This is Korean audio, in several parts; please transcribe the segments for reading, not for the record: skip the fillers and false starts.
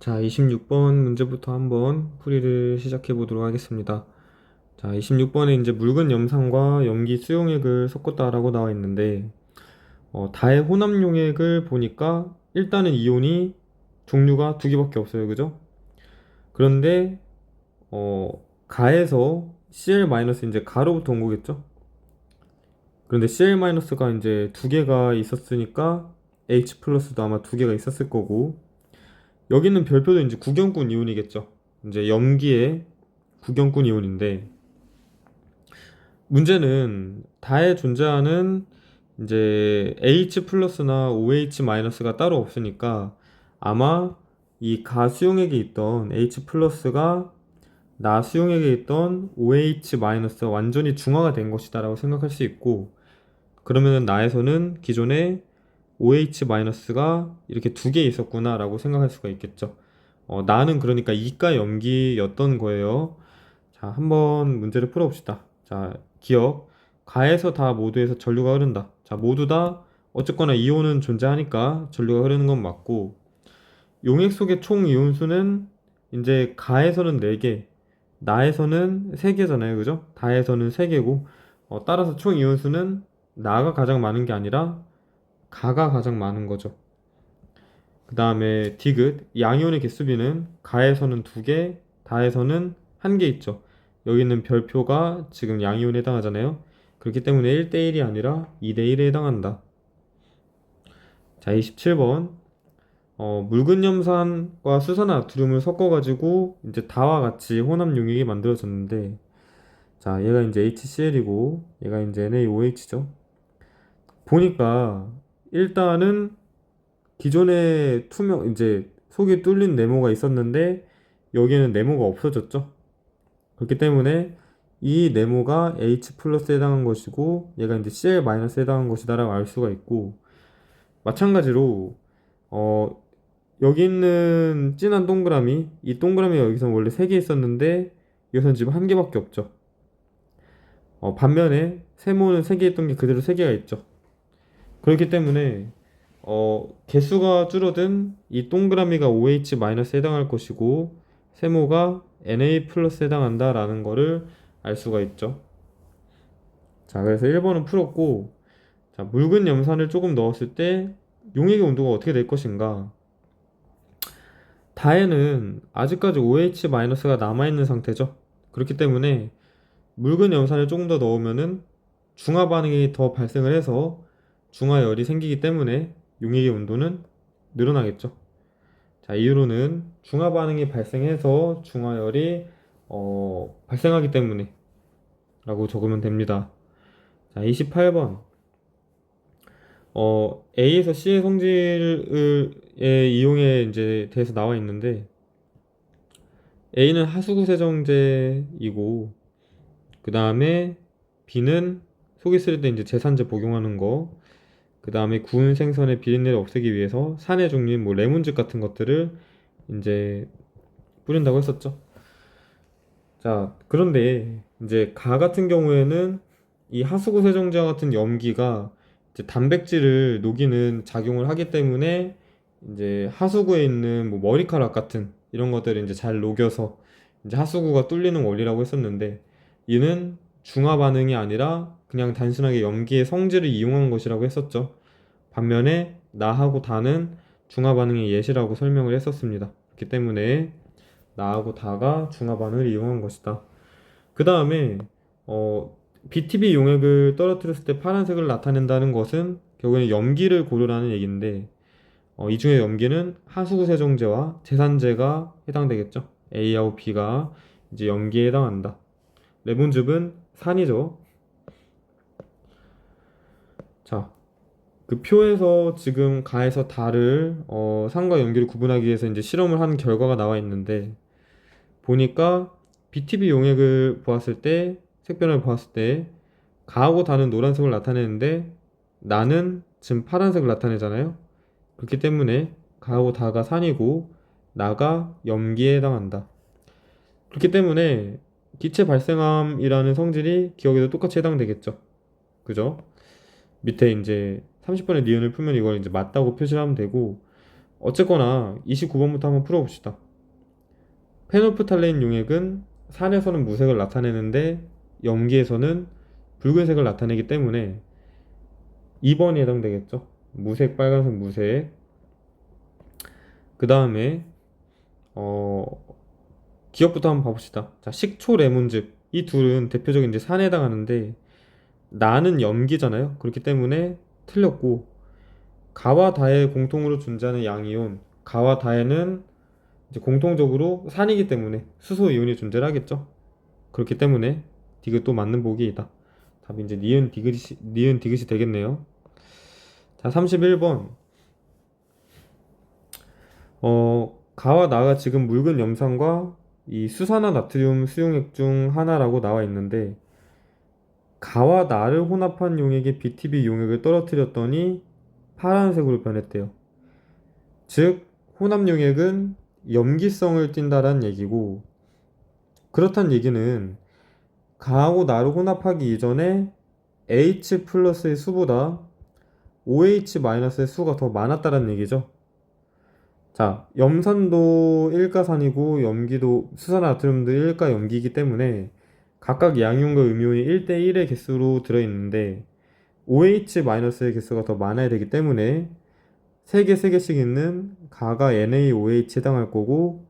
자, 26번 문제부터 한번 풀이를 시작해 보도록 하겠습니다. 자, 26번에 이제 묽은 염산과 염기 수용액을 섞었다라고 나와 있는데, 다의 혼합 용액을 보니까 일단은 이온이 종류가 두 개밖에 없어요. 그죠? 그런데, 어, 가에서 Cl- 이제 가로부터 온 거겠죠? 그런데 Cl-가 이제 두 개가 있었으니까 H 플러스도 아마 두 개가 있었을 거고, 여기는 별표도 이제 구경꾼 이온이겠죠. 이제 염기의 구경꾼 이온인데, 문제는 다에 존재하는 이제 H 플러스나 OH 마이너스가 따로 없으니까 아마 이 가수용액에 있던 H 플러스가 나수용액에 있던 OH 마이너스가 완전히 중화가 된 것이다 라고 생각할 수 있고, 그러면 나에서는 기존에 OH 마이너스가 이렇게 두 개 있었구나 라고 생각할 수가 있겠죠. 나는 그러니까 이가 염기였던 거예요. 자, 한번 문제를 풀어봅시다. 자, 기억. 가에서 다 모두에서 전류가 흐른다. 자, 모두 다 어쨌거나 이온은 존재하니까 전류가 흐르는 건 맞고, 용액 속의 총 이온수는 이제 가에서는 4개, 나에서는 3개잖아요. 그죠? 다에서는 3개고, 따라서 총 이온수는 나가 가장 많은 게 아니라 가가 가장 많은 거죠. 그 다음에 디귿, 양이온의 개수비는 가에서는 2개, 다에서는 1개 있죠. 여기 있는 별표가 지금 양이온에 해당하잖아요. 그렇기 때문에 1대1이 아니라 2대1에 해당한다. 자, 27번. 묽은 염산과 수산화나트륨을 섞어가지고 이제 다와 같이 혼합 용액이 만들어졌는데, 자, 얘가 이제 HCl이고 얘가 이제 NaOH죠. 보니까 일단은 기존에 투명 이제 속이 뚫린 네모가 있었는데 여기에는 네모가 없어졌죠. 그렇기 때문에 이 네모가 H 플러스에 해당한 것이고 얘가 이제 Cl 마이너스에 해당한 것이다라고 알 수가 있고, 마찬가지로 어 여기 있는 진한 동그라미, 이 동그라미가 여기서 원래 3개 있었는데 여기서는 지금 1개밖에 없죠. 반면에 세모는 3개 있던 게 그대로 3개가 있죠. 그렇기 때문에 개수가 줄어든 이 동그라미가 OH-에 해당할 것이고 세모가 Na 플러스에 해당한다라는 거를 알 수가 있죠. 자, 그래서 1번은 풀었고, 자, 묽은 염산을 조금 넣었을 때 용액의 온도가 어떻게 될 것인가? 다에는 아직까지 OH-가 남아있는 상태죠. 그렇기 때문에 묽은 염산을 조금 더 넣으면은 중화 반응이 더 발생을 해서 중화열이 생기기 때문에 용액의 온도는 늘어나겠죠. 자, 이유로는 중화 반응이 발생해서 중화열이 발생하기 때문에 라고 적으면 됩니다. 자, 28번. A에서 C의 성질의 이용에 이제 대해서 나와 있는데, A는 하수구 세정제이고 그 다음에 B는 속이 쓰릴 때 이제 제산제 복용하는 거, 그 다음에 구운 생선의 비린내를 없애기 위해서 산의 종류인 뭐 레몬즙 같은 것들을 이제 뿌린다고 했었죠. 자, 그런데 이제 가 같은 경우에는 이 하수구 세정제와 같은 염기가 이제 단백질을 녹이는 작용을 하기 때문에 이제 하수구에 있는 뭐 머리카락 같은 이런 것들을 이제 잘 녹여서 이제 하수구가 뚫리는 원리라고 했었는데, 이는 중화 반응이 아니라 그냥 단순하게 염기의 성질을 이용한 것이라고 했었죠. 반면에 나하고 다는 중화 반응의 예시라고 설명을 했었습니다. 그렇기 때문에 나하고 다가 중화 반응을 이용한 것이다. 그 다음에 BTB 용액을 떨어뜨렸을 때 파란색을 나타낸다는 것은 결국에는 염기를 고르라는 얘기인데, 이 중에 염기는 하수구 세정제와 제산제가 해당되겠죠. A하고 B가 이제 염기에 해당한다. 레몬즙은 산이죠. 자, 그 표에서 지금 가에서 달을 산과 염기를 구분하기 위해서 이제 실험을 한 결과가 나와 있는데, 보니까 BTB 용액을 보았을 때, 색변을 보았을 때 가하고 다는 노란색을 나타내는데 나는 지금 파란색을 나타내잖아요. 그렇기 때문에 가하고 다가 산이고 나가 염기에 해당한다. 그렇기 때문에 기체 발생함이라는 성질이 기억에도 똑같이 해당되겠죠. 그죠? 밑에 이제 30번의 니은을 풀면 이걸 이제 맞다고 표시를 하면 되고, 어쨌거나 29번부터 한번 풀어봅시다. 페놀프탈레인 용액은 산에서는 무색을 나타내는데 염기에서는 붉은색을 나타내기 때문에 2번이 해당되겠죠. 무색, 빨간색, 무색. 그 다음에 어, 기억부터 한번 봐봅시다. 자, 식초, 레몬즙. 이 둘은 대표적인 이제 산에 해당하는데 나는 염기잖아요. 그렇기 때문에 틀렸고, 가와 다에 공통으로 존재하는 양이온, 가와 다에는 이제 공통적으로 산이기 때문에 수소 이온이 존재를 하겠죠. 그렇기 때문에 디귿도 맞는 보기이다. 답이 이제 니은 디귿이 되겠네요. 자, 31번. 가와 나가 지금 묽은 염산과 이 수산화 나트륨 수용액 중 하나라고 나와 있는데, 가와 나를 혼합한 용액에 BTB 용액을 떨어뜨렸더니 파란색으로 변했대요. 즉, 혼합 용액은 염기성을 띈다란 얘기고, 그렇단 얘기는 가하고 나를 혼합하기 이전에 H 플러스의 수보다 OH 마이너스의 수가 더 많았다는 얘기죠. 자, 염산도 일가산이고 염기도 수산화나트륨도 일가염기이기 때문에 각각 양이온과 음이온이 1대1의 개수로 들어있는데 OH 마이너스의 개수가 더 많아야 되기 때문에 3개씩 있는 가가 NaOH에 해당할 거고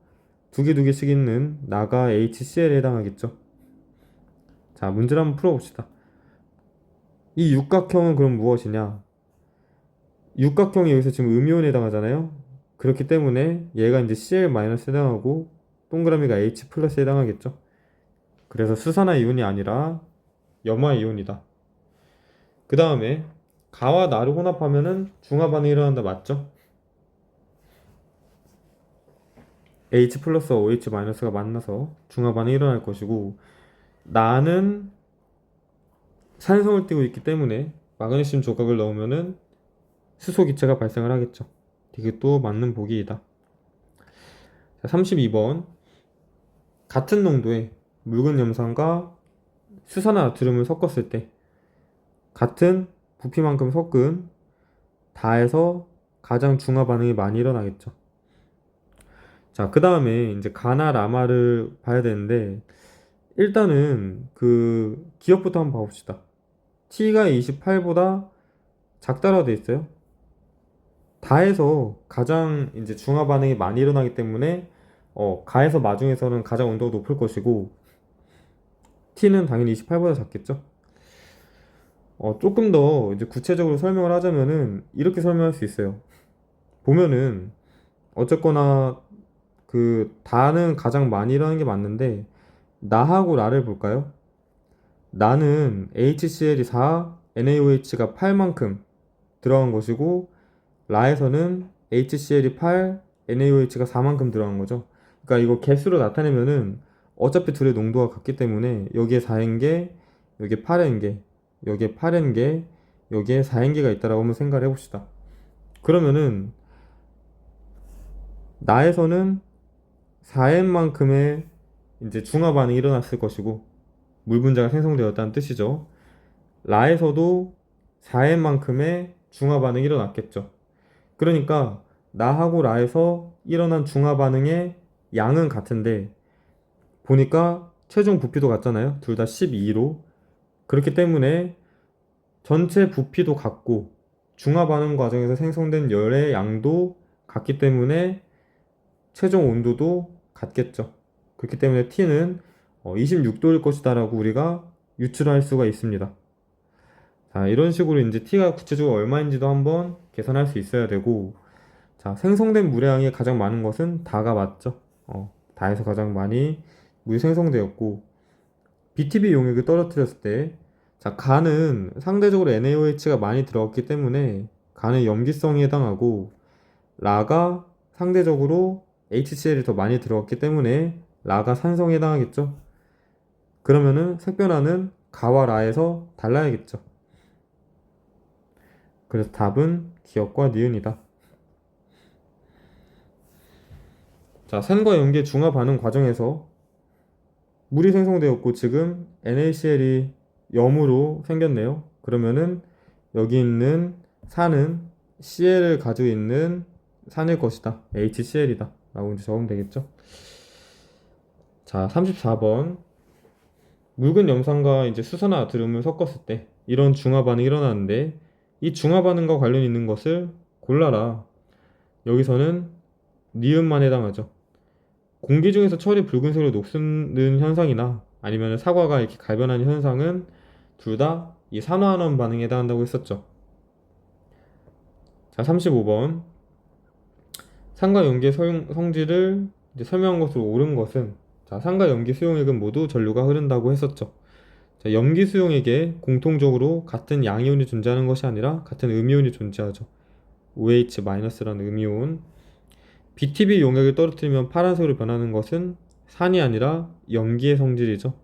2개씩 있는 나가 HCl에 해당하겠죠. 자, 문제를 한번 풀어봅시다. 이 육각형은 그럼 무엇이냐? 육각형이 여기서 지금 음이온에 해당하잖아요. 그렇기 때문에 얘가 이제 Cl- 해당하고 동그라미가 H 플러스에 해당하겠죠. 그래서 수산화 이온이 아니라 염화 이온이다. 그 다음에 가와 나를 혼합하면은 중화 반응이 일어난다. 맞죠? H 플러스와 OH 마이너스가 만나서 중화 반응이 일어날 것이고, 나는 산성을 띠고 있기 때문에 마그네슘 조각을 넣으면은 수소 기체가 발생을 하겠죠. 이것도 맞는 보기이다. 32번. 같은 농도의 묽은 염산과 수산화나트륨을 섞었을 때 같은 부피만큼 섞은 다에서 가장 중화 반응이 많이 일어나겠죠. 자, 그 다음에 이제 가나 라마를 봐야 되는데, 일단은 그 기억부터 한번 봐봅시다. t가 28보다 작다라고 돼 있어요. 다에서 가장 이제 중화 반응이 많이 일어나기 때문에 가에서 마중에서는 가장 온도가 높을 것이고 t는 당연히 28보다 작겠죠. 조금 더 이제 구체적으로 설명을 하자면은 이렇게 설명할 수 있어요. 보면은 어쨌거나 그 다는 가장 많이 일어나는 게 맞는데 나하고 라를 볼까요? 나는 HCl이 4, NaOH가 8만큼 들어간 것이고 라에서는 HCl이 8, NaOH가 4만큼 들어간 거죠. 그러니까 이거 개수로 나타내면은 어차피 둘의 농도가 같기 때문에 여기에 4N개, 여기에 8N개, 여기에 8N개, 여기에 4N개가 있다라고 한번 생각을 해봅시다. 그러면은 나에서는 4N만큼의 이제 중화 반응이 일어났을 것이고 물 분자가 생성되었다는 뜻이죠. 라에서도 4N만큼의 중화 반응이 일어났겠죠. 그러니까 나하고 라에서 일어난 중화 반응의 양은 같은데 보니까 최종 부피도 같잖아요. 둘 다 12로. 그렇기 때문에 전체 부피도 같고 중화 반응 과정에서 생성된 열의 양도 같기 때문에 최종 온도도 같겠죠. 그렇기 때문에 T는 26도일 것이다 라고 우리가 유출할 수가 있습니다. 자, 이런 식으로 이제 T가 구체적으로 얼마인지도 한번 계산할 수 있어야 되고, 자, 생성된 물의 양이 가장 많은 것은 다가 맞죠. 다에서 가장 많이 물이 생성되었고, BTB 용액을 떨어뜨렸을 때, 자, 가는 상대적으로 NaOH가 많이 들어갔기 때문에 가는 염기성에 해당하고, 라가 상대적으로 HCl이 더 많이 들어갔기 때문에 라가 산성에 해당하겠죠. 그러면은 색변화는 가와 라에서 달라야겠죠. 그래서 답은 기억과 니은이다. 자, 산과 염기의 중화 반응 과정에서 물이 생성되었고 지금 NaCl이 염으로 생겼네요. 그러면은 여기 있는 산은 Cl을 가지고 있는 산일 것이다. HCl이다. 라고 이제 적으면 되겠죠. 자, 34번. 묽은 염산과 이제 수소나 나트륨을 섞었을 때 이런 중화 반응이 일어나는데 이 중화 반응과 관련 있는 것을 골라라. 여기서는 니은만 해당하죠. 공기 중에서 철이 붉은색으로 녹슬는 현상이나 아니면 사과가 이렇게 갈변하는 현상은 둘 다 이 산화환원 반응에 해당한다고 했었죠. 자, 35번. 산과 염기의 성질을 이제 설명한 것으로 옳은 것은 자, 산과 염기 수용액은 모두 전류가 흐른다고 했었죠. 자, 염기 수용액에 공통적으로 같은 양이온이 존재하는 것이 아니라 같은 음이온이 존재하죠. OH-라는 음이온. BTB 용액을 떨어뜨리면 파란색으로 변하는 것은 산이 아니라 염기의 성질이죠.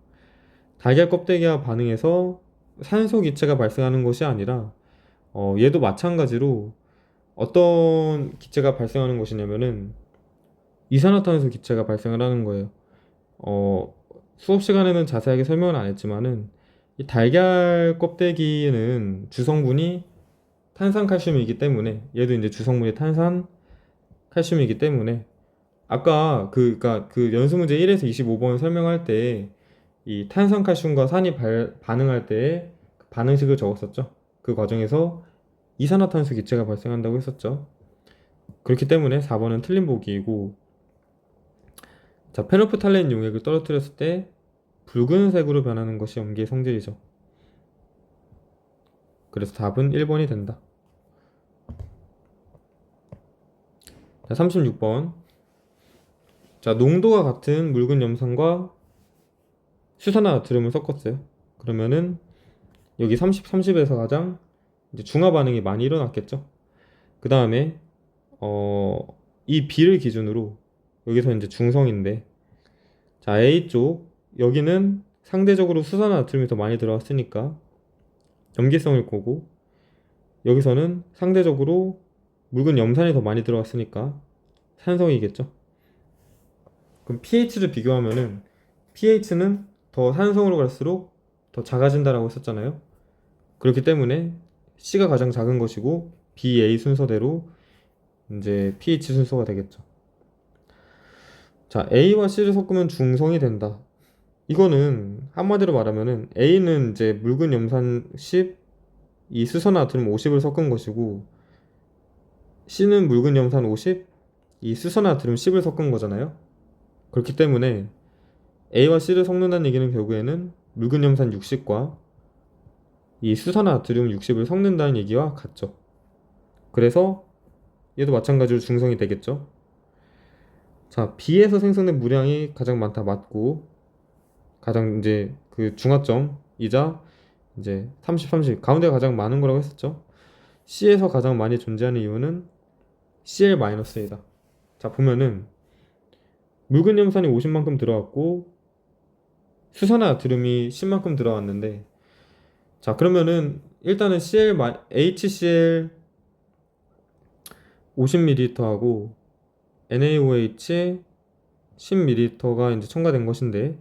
달걀 껍데기와 반응해서 산소 기체가 발생하는 것이 아니라 얘도 마찬가지로 어떤 기체가 발생하는 것이냐면은 이산화탄소 기체가 발생을 하는 거예요. 수업 시간에는 자세하게 설명을 안 했지만은 이 달걀 껍데기는 주성분이 탄산칼슘이기 때문에 얘도 이제 주성분이 탄산칼슘이기 때문에 아까 그러니까 그 연수 문제 1에서 25번 설명할 때 이 탄산칼슘과 산이 반응할 때 그 반응식을 적었었죠. 그 과정에서 이산화탄소 기체가 발생한다고 했었죠. 그렇기 때문에 4번은 틀린 보기이고 자, 페노프탈레인 용액을 떨어뜨렸을 때 붉은색으로 변하는 것이 염기의 성질이죠. 그래서 답은 1번이 된다. 자, 36번. 자, 농도가 같은 묽은 염산과 수산화 나트륨을 섞었어요. 그러면은 여기 30에서 가장 이제 중화 반응이 많이 일어났겠죠. 그 다음에 이 B를 기준으로 여기서 이제 중성인데 자, A쪽 여기는 상대적으로 수산화 나트륨이 더 많이 들어갔으니까 염기성일 거고 여기서는 상대적으로 묽은 염산이 더 많이 들어갔으니까 산성이겠죠. 그럼 pH를 비교하면은 pH는 더 산성으로 갈수록 더 작아진다라고 했었잖아요. 그렇기 때문에 C가 가장 작은 것이고 B, A 순서대로 이제 pH 순서가 되겠죠. 자, A와 C를 섞으면 중성이 된다. 이거는 한마디로 말하면은 A는 이제 묽은 염산 10, 이 수소나 나트륨 50을 섞은 것이고 C는 묽은 염산 50, 이 수소나 나트륨 10을 섞은 거잖아요. 그렇기 때문에 A와 C를 섞는다는 얘기는 결국에는 묽은 염산 60과 이 수산화 나트륨 60을 섞는다는 얘기와 같죠. 그래서 얘도 마찬가지로 중성이 되겠죠. 자, B에서 생성된 물량이 가장 많다 맞고 가장 이제 그 중화점이자 이제 30 가운데가 가장 많은 거라고 했었죠. C에서 가장 많이 존재하는 이유는 Cl-이다. 자, 보면은 묽은 염산이 50만큼 들어갔고 수산화 나트륨이 10만큼 들어갔는데 자, 그러면은 일단은 HCl 50ml하고 NaOH 10ml가 이제 첨가된 것인데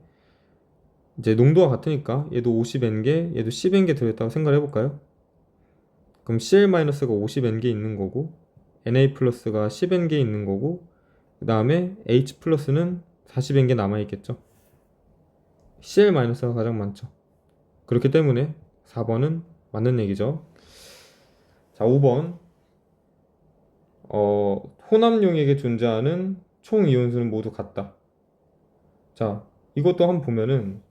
이제 농도가 같으니까 얘도 50N개, 얘도 10N개 들어있다고 생각을 해볼까요? 그럼 Cl-가 50N개 있는 거고 Na 플러스가 10N개 있는 거고 그 다음에 H 플러스는 40N개 남아있겠죠. Cl-가 가장 많죠. 그렇기 때문에 4번은 맞는 얘기죠. 자, 5번. 혼합용액에 존재하는 총 이온수는 모두 같다. 자, 이것도 한번 보면은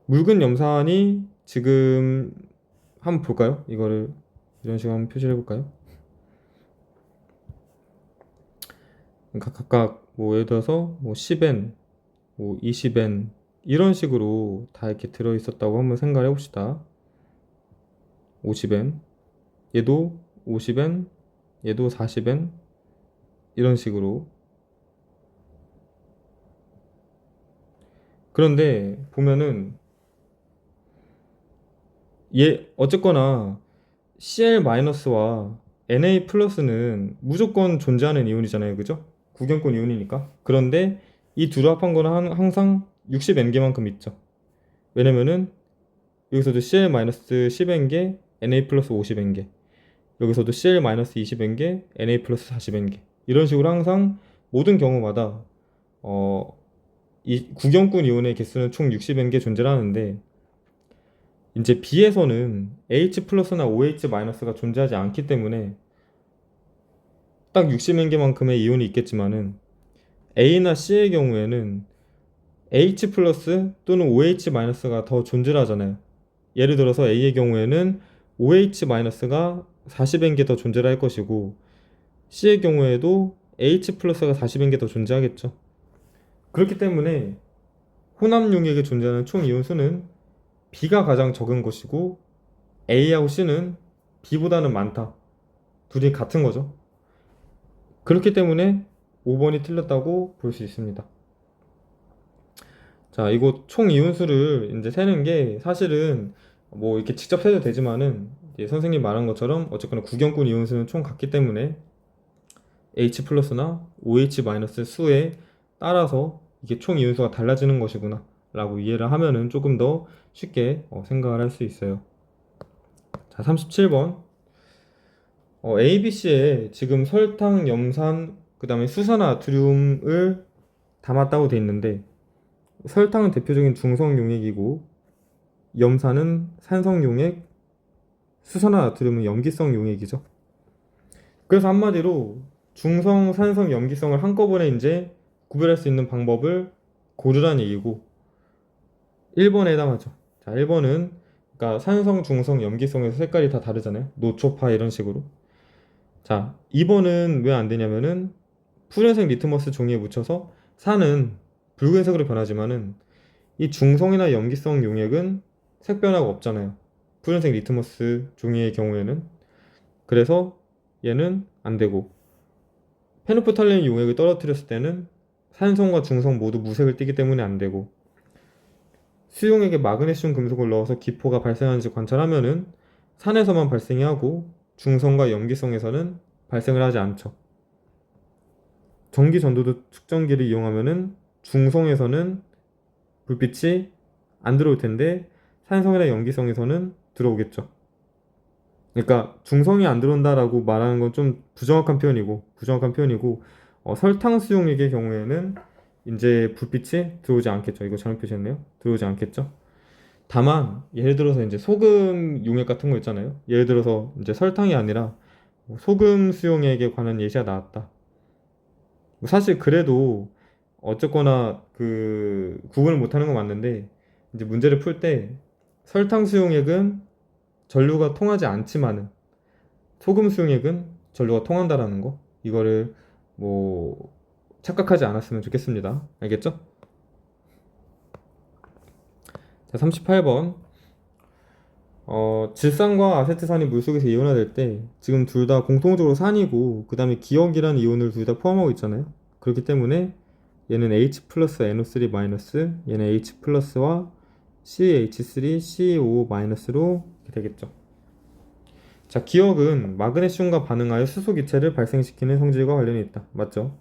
묽은 염산이 지금 한번 볼까요? 이거를 이런 식으로 한번 표시를 해볼까요? 그러니까 각각 뭐 예를 들어서 뭐 10N, 뭐 20N 이런 식으로 다 이렇게 들어있었다고 한번 생각을 해봅시다. 50N, 얘도 50N, 얘도 40N 이런 식으로. 그런데 보면은 얘 어쨌거나 Cl-와 Na+는 무조건 존재하는 이온이잖아요. 그죠? 구경권 이온이니까. 그런데 이 둘을 합한 거는 항상 60N개만큼 있죠. 왜냐면은 여기서도 Cl-10N개, Na+50N개 여기서도 Cl-20N개, Na 플러스 40N개. 이런 식으로 항상 모든 경우마다 이 구경꾼 이온의 개수는 총 60N개 존재를 하는데, 이제 B에서는 H 플러스나 OH 마이너스가 존재하지 않기 때문에 딱 60N개만큼의 이온이 있겠지만은, A나 C의 경우에는 H 플러스 또는 OH 마이너스가 더 존재를 하잖아요. 예를 들어서 A의 경우에는 OH 마이너스가 40N개 더 존재를 할 것이고, C의 경우에도 H 플러스가 40N개 더 존재하겠죠. 그렇기 때문에 혼합 용액에 존재하는 총 이온 수는 B가 가장 적은 것이고, A하고 C는 B보다는 많다. 둘이 같은 거죠. 그렇기 때문에 5번이 틀렸다고 볼 수 있습니다. 자, 이거 총 이온수를 이제 세는 게 사실은 뭐 이렇게 직접 세도 되지만은, 이제 선생님 말한 것처럼 어쨌거나 구경꾼 이온수는 총 같기 때문에 H 플러스나 OH 마이너스 수에 따라서 이게 총 이온수가 달라지는 것이구나 라고 이해를 하면은 조금 더 쉽게 생각을 할 수 있어요. 자, 37번. ABC에 지금 설탕, 염산, 그 다음에 수산, 나트륨을 담았다고 돼 있는데, 설탕은 대표적인 중성 용액이고, 염산은 산성 용액, 수산화나트륨은 염기성 용액이죠. 그래서 한마디로 중성, 산성, 염기성을 한꺼번에 이제 구별할 수 있는 방법을 고르라는 얘기고, 1번에 해당하죠. 자, 1번은 그러니까 산성, 중성, 염기성에서 색깔이 다 다르잖아요. 노초파 이런 식으로. 자, 2번은 왜 안 되냐면은 푸른색 리트머스 종이에 묻혀서 산은 붉은색으로 변하지만은 이 중성이나 염기성 용액은 색 변화가 없잖아요. 푸른색 리트머스 종이의 경우에는. 그래서 얘는 안 되고, 페노프탈렌 용액을 떨어뜨렸을 때는 산성과 중성 모두 무색을 띠기 때문에 안 되고, 수용액에 마그네슘 금속을 넣어서 기포가 발생하는지 관찰하면은 산에서만 발생이 하고 중성과 염기성에서는 발생을 하지 않죠. 전기 전도도 측정기를 이용하면은 중성에서는 불빛이 안 들어올 텐데 산성이나 염기성에서는 들어오겠죠. 그러니까 중성이 안 들어온다라고 말하는 건 좀 부정확한 표현이고, 설탕 수용액의 경우에는 이제 불빛이 들어오지 않겠죠. 이거 잘못 표시했네요. 들어오지 않겠죠. 다만 예를 들어서 이제 소금 용액 같은 거 있잖아요. 예를 들어서 이제 설탕이 아니라 뭐 소금 수용액에 관한 예시가 나왔다. 뭐 사실 그래도 어쨌거나 그 구분을 못하는 건 맞는데, 이제 문제를 풀 때 설탕 수용액은 전류가 통하지 않지만은 소금 수용액은 전류가 통한다라는 거, 이거를 뭐 착각하지 않았으면 좋겠습니다. 알겠죠? 자, 38번. 질산과 아세트산이 물속에서 이온화될 때 지금 둘 다 공통적으로 산이고, 그 다음에 기억이라는 이온을 둘 다 포함하고 있잖아요. 그렇기 때문에 얘는 H 플러스 NO3 마이너스, 얘는 H 플러스와 CH3 CO 마이너스로 되겠죠. 자, 기억은 마그네슘과 반응하여 수소기체를 발생시키는 성질과 관련이 있다. 맞죠?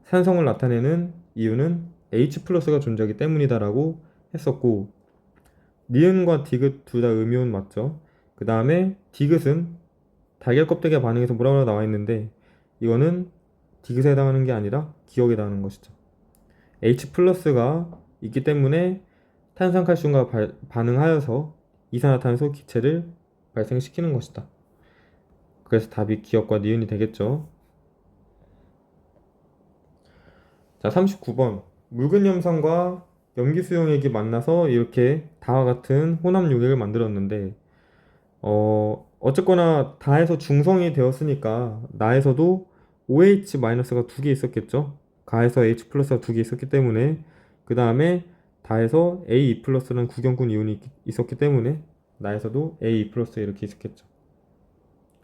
산성을 나타내는 이유는 H 플러스가 존재하기 때문이다라고 했었고, 니은과 디귿 둘 다 음이온 맞죠? 그 다음에 디귿은 달걀 껍데기가 반응해서 뭐라고 나와 있는데, 이거는 디귿에 해당하는 게 아니라 기억에 해당하는 것이죠. H 플러스가 있기 때문에 탄산칼슘과 반응하여서 이산화탄소 기체를 발생시키는 것이다. 그래서 답이 기억과 니은이 되겠죠. 자, 39번. 묽은 염산과 염기 수용액이 만나서 이렇게 다와 같은 혼합 용액을 만들었는데, 어쨌거나 다에서 중성이 되었으니까 나에서도 OH-가 두 개 있었겠죠. 가에서 H 플러스가 두 개 있었기 때문에, 그 다음에 다에서 A2 플러스라는 구경꾼 이온이 있었기 때문에 나에서도 A2 플러스 이렇게 있었겠죠.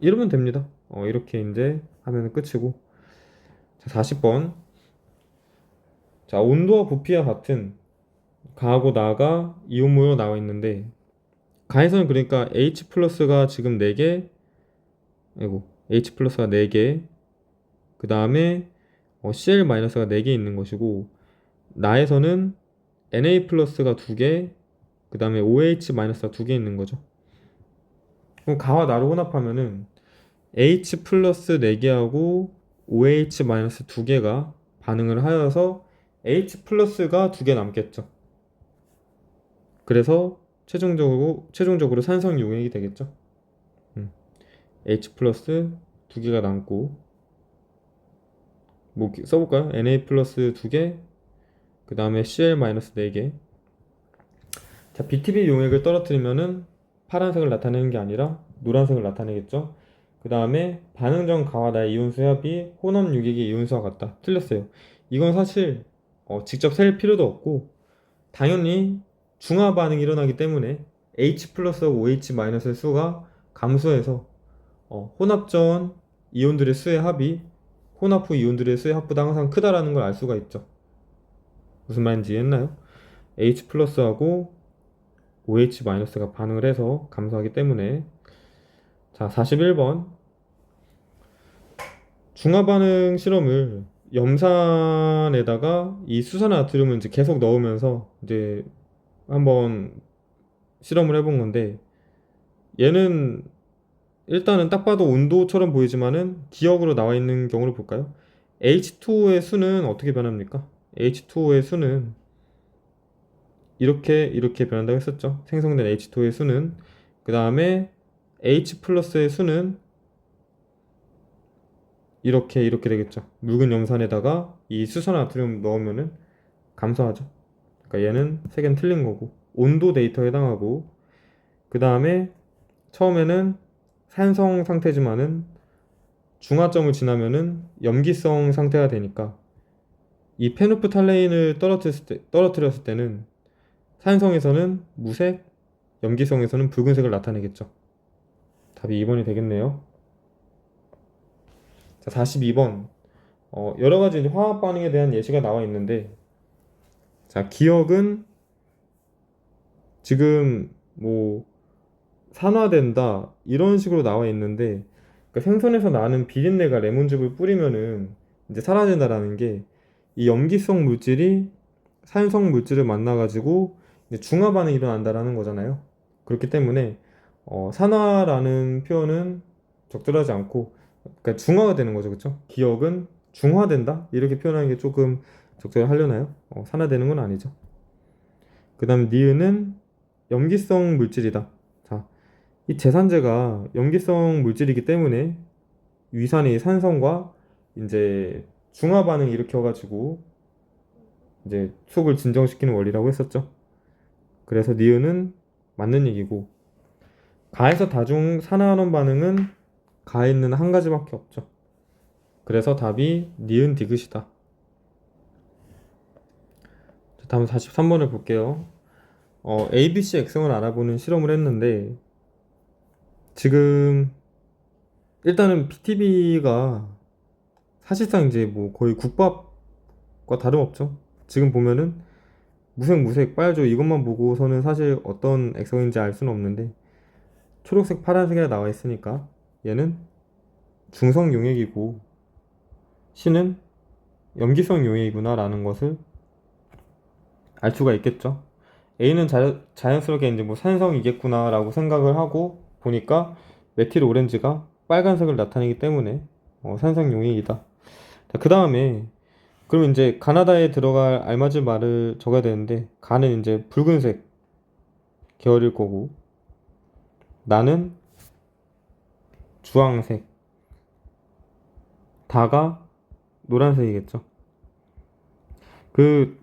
이러면 됩니다. 이렇게 이제 하면 끝이고. 자, 40번. 자, 온도와 부피와 같은 가하고 나가 이온 모여 나와 있는데, 가에서는 그러니까 H 플러스가 지금 4개, H 플러스가 4개, 그 다음에 Cl 마이너스가 4개 있는 것이고, 나에서는 Na 플러스가 2개, 그 다음에 OH 마이너스가 2개 있는 거죠. 그럼 가와 나로 혼합하면은 H 플러스 4개하고 OH 마이너스 2개가 반응을 하여서 H 플러스가 2개 남겠죠. 그래서 최종적으로 산성 용액이 되겠죠. H 플러스 2개가 남고, 뭐 써볼까요? Na 플러스 2개, 그 다음에 Cl 마이너스 4개. 자, BTB 용액을 떨어뜨리면은 파란색을 나타내는 게 아니라 노란색을 나타내겠죠. 그 다음에 반응 전 가와다의 이온수 합이 혼합 유객의 이온수와 같다. 틀렸어요. 이건 사실 직접 셀 필요도 없고, 당연히 중화 반응이 일어나기 때문에 H 플러스하고 OH 마이너스의 수가 감소해서 혼합전 이온들의 수의 합이 혼합 후 이온들의 수의 합보다 항상 크다라는 걸 알 수가 있죠. 무슨 말인지 이해했나요? H 플러스하고 OH 마이너스가 반응을 해서 감소하기 때문에. 자, 41번 중화 반응 실험을 염산에다가 이 수산화트륨을 이제 계속 넣으면서 이제 한번 실험을 해본 건데, 얘는 일단은 딱 봐도 온도처럼 보이지만은 기억으로 나와 있는 경우를 볼까요? H2O의 수는 어떻게 변합니까? H2O의 수는 이렇게 변한다고 했었죠. 생성된 H2O의 수는. 그 다음에 H 플러스의 수는 이렇게 되겠죠. 묽은 염산에다가 이 수산화트륨 넣으면은 감소하죠. 그러니까 얘는 세 개는 틀린 거고, 온도 데이터에 해당하고, 그 다음에 처음에는 산성 상태지만은 중화점을 지나면은 염기성 상태가 되니까 이 페노프탈레인을 떨어뜨렸을 때는 산성에서는 무색, 염기성에서는 붉은색을 나타내겠죠. 답이 2번이 되겠네요. 자, 42번. 여러 가지 이제 화학 반응에 대한 예시가 나와 있는데, 자, 기억은 지금 뭐 산화된다 이런 식으로 나와 있는데, 그러니까 생선에서 나는 비린내가 레몬즙을 뿌리면은 이제 사라진다라는 게, 이 염기성 물질이 산성 물질을 만나가지고 이제 중화 반응이 일어난다라는 거잖아요. 그렇기 때문에 산화라는 표현은 적절하지 않고, 그러니까 중화가 되는 거죠, 그렇죠? 기억은 중화된다 이렇게 표현하는 게 조금 적절하려나요? 산화되는 건 아니죠. 그 다음 니은은 염기성 물질이다. 자, 이 제산제가 염기성 물질이기 때문에 위산의 산성과 이제 중화 반응 일으켜가지고 이제 속을 진정시키는 원리라고 했었죠. 그래서 니은은 맞는 얘기고, 가에서 다중 산화환원 반응은 가에 있는 한 가지밖에 없죠. 그래서 답이 니은 디귿이다. 다음 43번을 볼게요. ABC 액성을 알아보는 실험을 했는데, 지금 일단은 BTB가 사실상 이제 뭐 거의 국밥과 다름없죠. 지금 보면은 무색, 빨조 이것만 보고서는 사실 어떤 액성인지 알 수는 없는데, 초록색, 파란색에 나와 있으니까 얘는 중성 용액이고 C는 염기성 용액이구나 라는 것을 알 수가 있겠죠. A는 자연스럽게 이제 뭐 산성이겠구나 라고 생각을 하고 보니까 메틸 오렌지가 빨간색을 나타내기 때문에 산성 용액이다. 그 다음에 그럼 이제 가나다에 들어갈 알맞은 말을 적어야 되는데, 가는 이제 붉은색 계열일 거고, 나는 주황색, 다가 노란색이겠죠. 그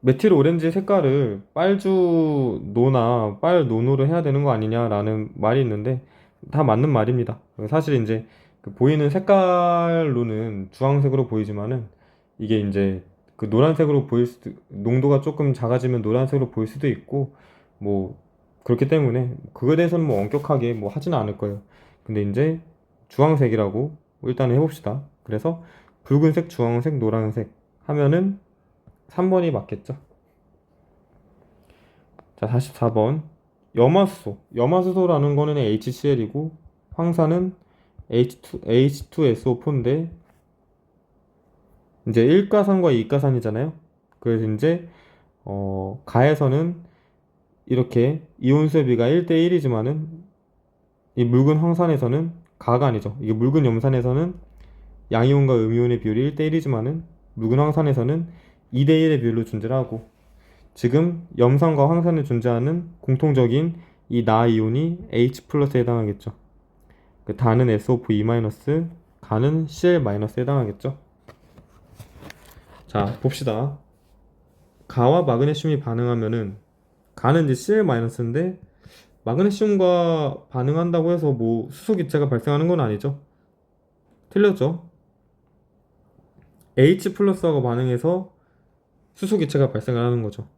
메틸 오렌지 색깔을 빨주노나 빨노노로 해야 되는 거 아니냐라는 말이 있는데, 다 맞는 말입니다. 사실 이제 그 보이는 색깔로는 주황색으로 보이지만은 이게 이제 그 노란색으로 보일 수도, 농도가 조금 작아지면 노란색으로 보일 수도 있고, 뭐 그렇기 때문에 그거에 대해서는 뭐 엄격하게 뭐 하지는 않을 거예요. 근데 이제 주황색이라고 일단 해봅시다. 그래서 붉은색, 주황색, 노란색 하면은 3번이 맞겠죠. 자, 44번. 염화수소라는 거는 HCl이고, 황산은 H2SO4인데, 이제 1가산과 2가산이잖아요. 그래서 이제, 가에서는 이렇게 이온 수비가 1대1이지만은, 이 묽은 황산에서는 가가 아니죠. 이게 묽은 염산에서는 양이온과 음이온의 비율이 1대1이지만은 묽은 황산에서는 2대1의 비율로 존재를 하고, 지금 염산과 황산에 존재하는 공통적인 이 나이온이 H 플러스에 해당하겠죠. 그 다는 SO4E 마이너스, 가는 Cl 마이너스에 해당하겠죠. 자, 봅시다. 가와 마그네슘이 반응하면은, 가는 이제 Cl 마이너스인데 마그네슘과 반응한다고 해서 뭐 수소 기체가 발생하는 건 아니죠. 틀렸죠. H 플러스하고 반응해서 수소 기체가 발생을 하는 거죠.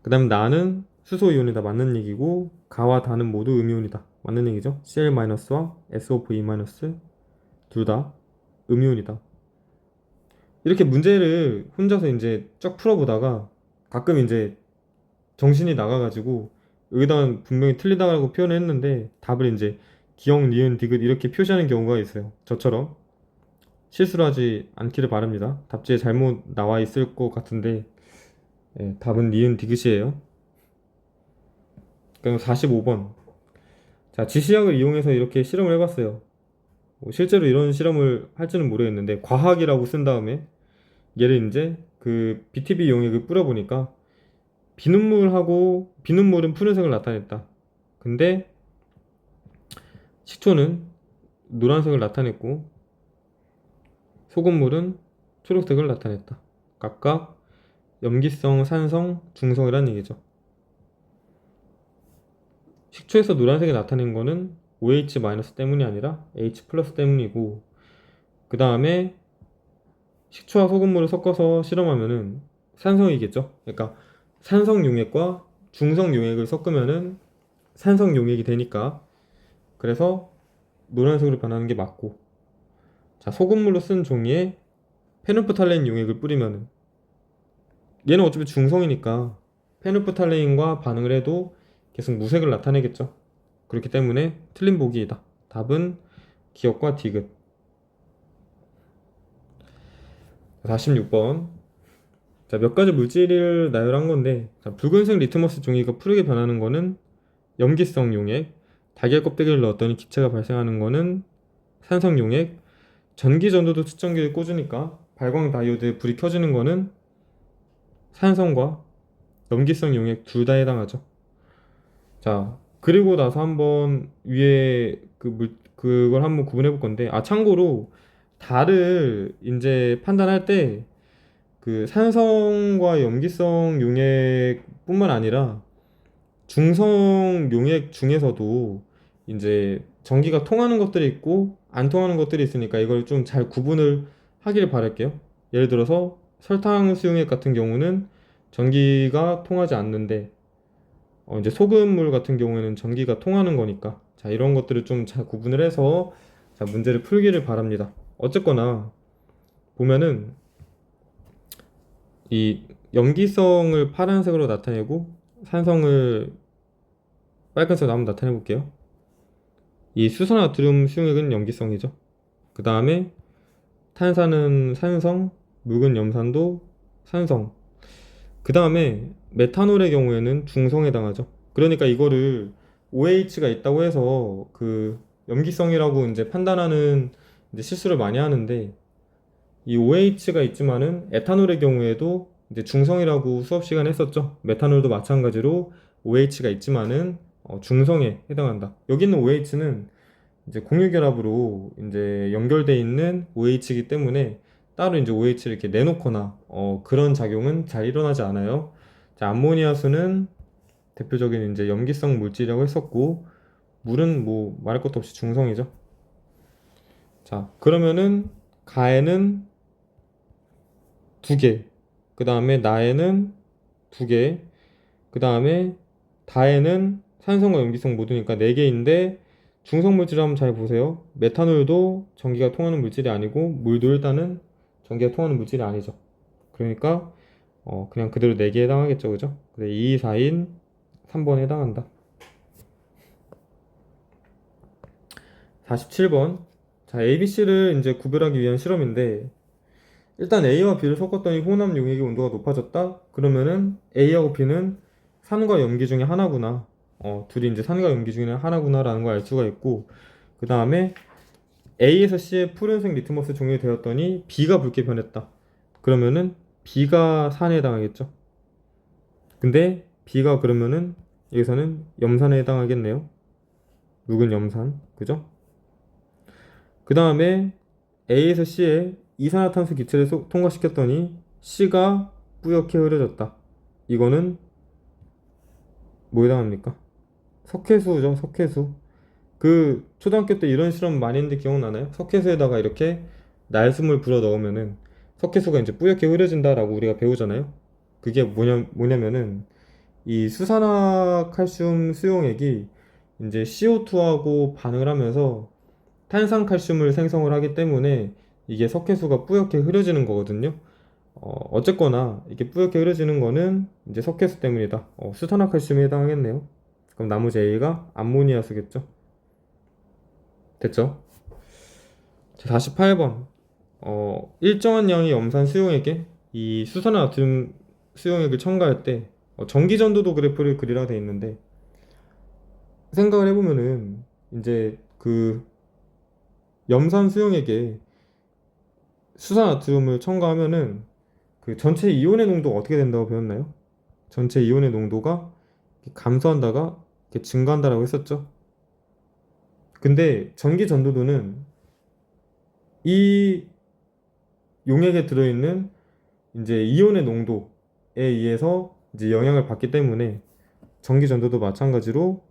그 다음 나는 수소 이온이다, 맞는 얘기고, 가와 다는 모두 음이온이다, 맞는 얘기죠. Cl-와 SO4E- 둘 다 음이온이다. 이렇게 문제를 혼자서 이제 쫙 풀어보다가 가끔 이제 정신이 나가가지고 여기다 분명히 틀리다고 표현을 했는데 답을 이제 기역, 니은, 디귿 이렇게 표시하는 경우가 있어요. 저처럼 실수를 하지 않기를 바랍니다. 답지에 잘못 나와 있을 것 같은데, 예, 답은 니은, 디귿이에요. 그럼 45번. 자, 지시약을 이용해서 이렇게 실험을 해봤어요. 뭐 실제로 이런 실험을 할지는 모르겠는데, 과학이라고 쓴 다음에 얘를 이제 그 BTB 용액을 뿌려보니까 비눗물은 푸른색을 나타냈다. 근데 식초는 노란색을 나타냈고 소금물은 초록색을 나타냈다. 각각 염기성, 산성, 중성이라는 얘기죠. 식초에서 노란색이 나타낸 거는 OH- 때문이 아니라 H 플러스 때문이고, 그 다음에 식초와 소금물을 섞어서 실험하면은 산성이겠죠. 그러니까 산성 용액과 중성 용액을 섞으면은 산성 용액이 되니까, 그래서 노란색으로 변하는 게 맞고, 자, 소금물로 쓴 종이에 페놀프탈레인 용액을 뿌리면은 얘는 어차피 중성이니까 페놀프탈레인과 반응을 해도 계속 무색을 나타내겠죠. 그렇기 때문에 틀린 보기이다. 답은 기역과 디귿. 46번. 자, 몇 가지 물질을 나열한 건데, 자, 붉은색 리트머스 종이가 푸르게 변하는 거는 염기성 용액, 달걀 껍데기를 넣었더니 기체가 발생하는 거는 산성 용액, 전기 전도도 측정기를 꽂으니까 발광 다이오드에 불이 켜지는 거는 산성과 염기성 용액 둘 다 해당하죠. 자, 그리고 나서 한번 위에 그걸 한번 구분해 볼 건데, 아, 참고로 달을 이제 판단할 때 그 산성과 염기성 용액뿐만 아니라 중성 용액 중에서도 이제 전기가 통하는 것들이 있고 안 통하는 것들이 있으니까 이걸 좀 잘 구분을 하기를 바랄게요. 예를 들어서 설탕 수용액 같은 경우는 전기가 통하지 않는데, 이제 소금물 같은 경우에는 전기가 통하는 거니까, 자, 이런 것들을 좀 잘 구분을 해서 자, 문제를 풀기를 바랍니다. 어쨌거나 보면은 이 염기성을 파란색으로 나타내고 산성을 빨간색으로 한번 나타내 볼게요. 이 수산화트륨 수용액은 염기성이죠. 그 다음에 탄산은 산성, 묽은 염산도 산성. 그 다음에 메탄올의 경우에는 중성에 해당하죠. 그러니까 이거를 OH가 있다고 해서 그 염기성이라고 이제 판단하는 이제 실수를 많이 하는데, 이 OH가 있지만은 에탄올의 경우에도 이제 중성이라고 수업 시간에 했었죠. 메탄올도 마찬가지로 OH가 있지만은 중성에 해당한다. 여기 있는 OH는 이제 공유결합으로 이제 연결돼 있는 OH이기 때문에 따로 이제 OH를 이렇게 내놓거나 그런 작용은 잘 일어나지 않아요. 자, 암모니아수는 대표적인 이제 염기성 물질이라고 했었고, 물은 뭐 말할 것도 없이 중성이죠. 자, 그러면은 가에는 두 개, 그 다음에 나에는 두 개, 그 다음에 다에는 산성과 염기성 모두니까 네 개인데, 중성 물질 한번 잘 보세요. 메탄올도 전기가 통하는 물질이 아니고 물도 일단은 전기가 통하는 물질이 아니죠. 그러니까 그냥 그대로 4개에 해당하겠죠, 그죠? 그래, 2, 4인 3번에 해당한다. 47번. 자, ABC를 이제 구별하기 위한 실험인데, 일단 A와 B를 섞었더니 혼합 용액의 온도가 높아졌다? 그러면은 A하고 B는 산과 염기 중에 하나구나. 둘이 이제 산과 염기 중에 하나구나 라는 걸 알 수가 있고, 그 다음에 A에서 C에 푸른색 리트머스 종이 되었더니 B가 붉게 변했다. 그러면은 B가 산에 해당하겠죠. 근데 B가 그러면은 여기서는 염산에 해당하겠네요. 묽은 염산. 그죠? 그 다음에 A에서 C에 이산화탄소 기체를 통과시켰더니 C가 뿌옇게 흐려졌다. 이거는 뭐에 해당합니까? 석회수죠, 석회수. 그 초등학교 때 이런 실험 많이 했는데 기억나나요? 석회수에다가 이렇게 날숨을 불어 넣으면은 석회수가 이제 뿌옇게 흐려진다라고 우리가 배우잖아요. 그게 뭐냐면은 이 수산화칼슘 수용액이 이제 CO2하고 반응을 하면서 탄산칼슘을 생성을 하기 때문에 이게 석회수가 뿌옇게 흐려지는 거거든요. 어쨌거나 이게 뿌옇게 흐려지는 거는 이제 석회수 때문이다. 수산화칼슘에 해당하겠네요. 그럼 나머지 A가 암모니아수겠죠. 됐죠? 자, 48번. 일정한 양의 염산 수용액에 이 수산화나트륨 수용액을 첨가할 때 전기전도도 그래프를 그리라 돼 있는데 생각을 해보면은 이제 그 염산 수용액에 수산나트륨을 첨가하면은 그 전체 이온의 농도가 어떻게 된다고 배웠나요? 전체 이온의 농도가 감소한다가 이렇게 증가한다라고 했었죠. 근데 전기 전도도는 이 용액에 들어있는 이제 이온의 농도에 의해서 이제 영향을 받기 때문에 전기 전도도 마찬가지로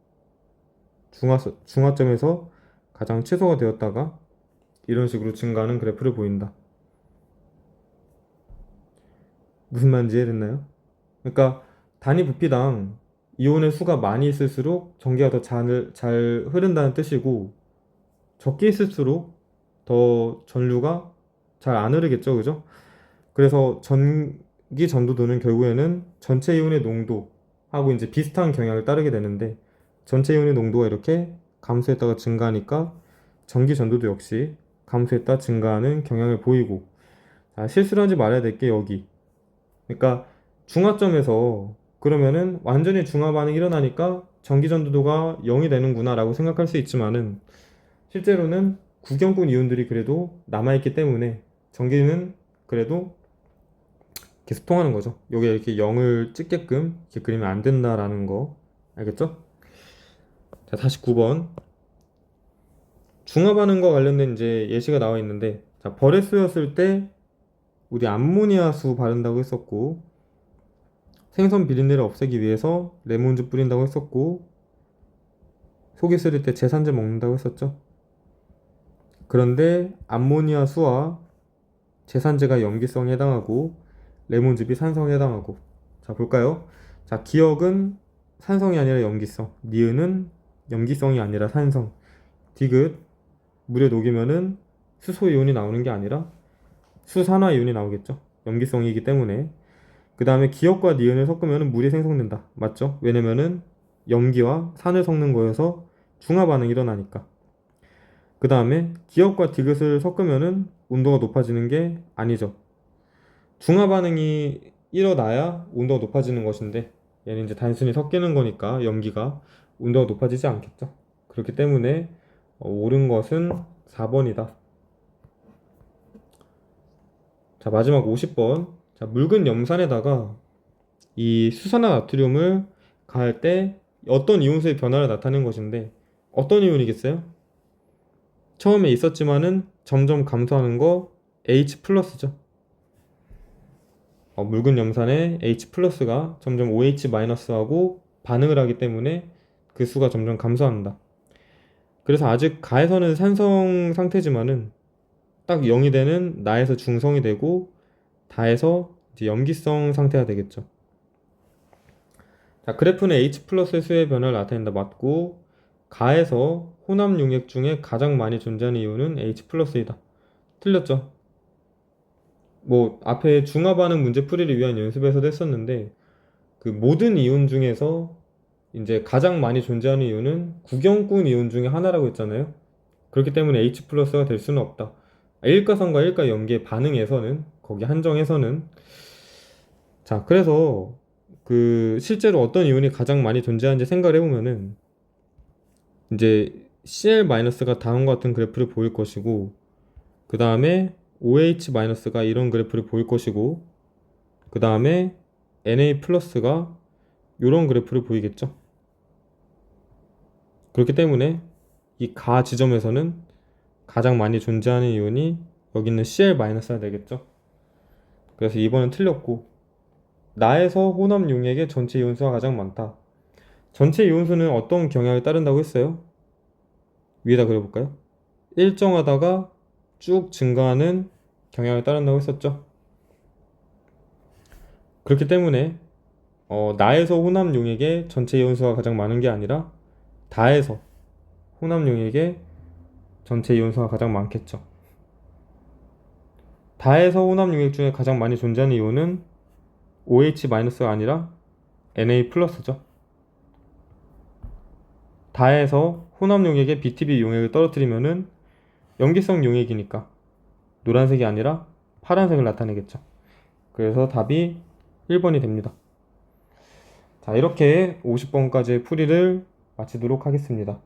중화점에서 가장 최소가 되었다가 이런 식으로 증가하는 그래프를 보인다. 무슨 말인지 이해됐나요? 그러니까 단위 부피당 이온의 수가 많이 있을수록 전기가 더 잘 흐른다는 뜻이고 적게 있을수록 더 전류가 잘 안 흐르겠죠, 그죠? 그래서 전기 전도도는 결국에는 전체 이온의 농도하고 이제 비슷한 경향을 따르게 되는데 전체 이온의 농도가 이렇게 감소했다가 증가하니까 전기 전도도 역시 감소했다 증가하는 경향을 보이고 자, 실수를 하지 말아야 될 게 여기 그러니까 중화점에서 그러면은 완전히 중화 반응이 일어나니까 전기 전도도가 0이 되는구나 라고 생각할 수 있지만은 실제로는 구경꾼 이온들이 그래도 남아있기 때문에 전기는 그래도 계속 통하는 거죠. 여기에 이렇게 0을 찍게끔 이렇게 그리면 안 된다라는 거 알겠죠? 자, 49번 중화 반응과 관련된 이제 예시가 나와 있는데 자, 벌에쓰였을 때 우리 암모니아수 바른다고 했었고 생선 비린내를 없애기 위해서 레몬즙 뿌린다고 했었고 속이 쓰릴 때 제산제 먹는다고 했었죠. 그런데 암모니아수와 제산제가 염기성에 해당하고 레몬즙이 산성에 해당하고 자 볼까요? 자 기억은 산성이 아니라 염기성 니은은 염기성이 아니라 산성 디귿 물에 녹이면은 수소이온이 나오는 게 아니라 수산화이온이 나오겠죠. 염기성이기 때문에 그 다음에 기억과 니은을 섞으면 물이 생성된다. 맞죠? 왜냐면은 염기와 산을 섞는 거여서 중화 반응이 일어나니까. 그 다음에 기억과 디귿을 섞으면은 온도가 높아지는 게 아니죠. 중화 반응이 일어나야 온도가 높아지는 것인데 얘는 이제 단순히 섞이는 거니까 염기가 온도가 높아지지 않겠죠. 그렇기 때문에 옳은 것은 4번이다. 자, 마지막 50번. 자, 묽은 염산에다가 이 수산화 나트륨을 가할 때 어떤 이온수의 변화를 나타낸 것인데 어떤 이온이겠어요? 처음에 있었지만은 점점 감소하는 거 H 플러스죠. 묽은 염산에 H 플러스가 점점 OH 마이너스하고 반응을 하기 때문에 그 수가 점점 감소한다. 그래서 아직 가에서는 산성 상태지만은 딱 0이 되는 나에서 중성이 되고 다에서 이제 염기성 상태가 되겠죠. 자, 그래프는 H 플러스 수의 변화를 나타낸다. 맞고 가에서 혼합 용액 중에 가장 많이 존재하는 이온은 H 플러스이다. 틀렸죠? 뭐 앞에 중화 반응 문제 풀이를 위한 연습에서도 했었는데 그 모든 이온 중에서 이제 가장 많이 존재하는 이온은 구경꾼 이온 중에 하나라고 했잖아요. 그렇기 때문에 H 플러스가 될 수는 없다. 일가성과 일가염기의 반응에서는 거기 한정에서는 자 그래서 그 실제로 어떤 이온이 가장 많이 존재하는지 생각을 해보면은 이제 Cl-가 다음과 같은 그래프를 보일 것이고, 그 다음에 OH-가 이런 그래프를 보일 것이고, 그 다음에 Na+가 이런 그래프를 보이겠죠. 그렇기 때문에 이 가 지점에서는 가장 많이 존재하는 이온이 여기 있는 Cl-가 되겠죠. 그래서 2번은 틀렸고, 나에서 혼합 용액의 전체 이온수가 가장 많다. 전체 이온수는 어떤 경향을 따른다고 했어요? 위에다 그려볼까요? 일정하다가 쭉 증가하는 경향을 따른다고 했었죠. 그렇기 때문에 나에서 혼합 용액의 전체 이온수가 가장 많은 게 아니라 다에서 혼합 용액의 전체 이온수가 가장 많겠죠. 다에서 혼합 용액 중에 가장 많이 존재하는 이온은 OH-가 아니라 Na+죠. 다에서 혼합 용액에 BTB 용액을 떨어뜨리면은 염기성 용액이니까 노란색이 아니라 파란색을 나타내겠죠. 그래서 답이 1번이 됩니다. 자, 이렇게 50번까지의 풀이를 마치도록 하겠습니다.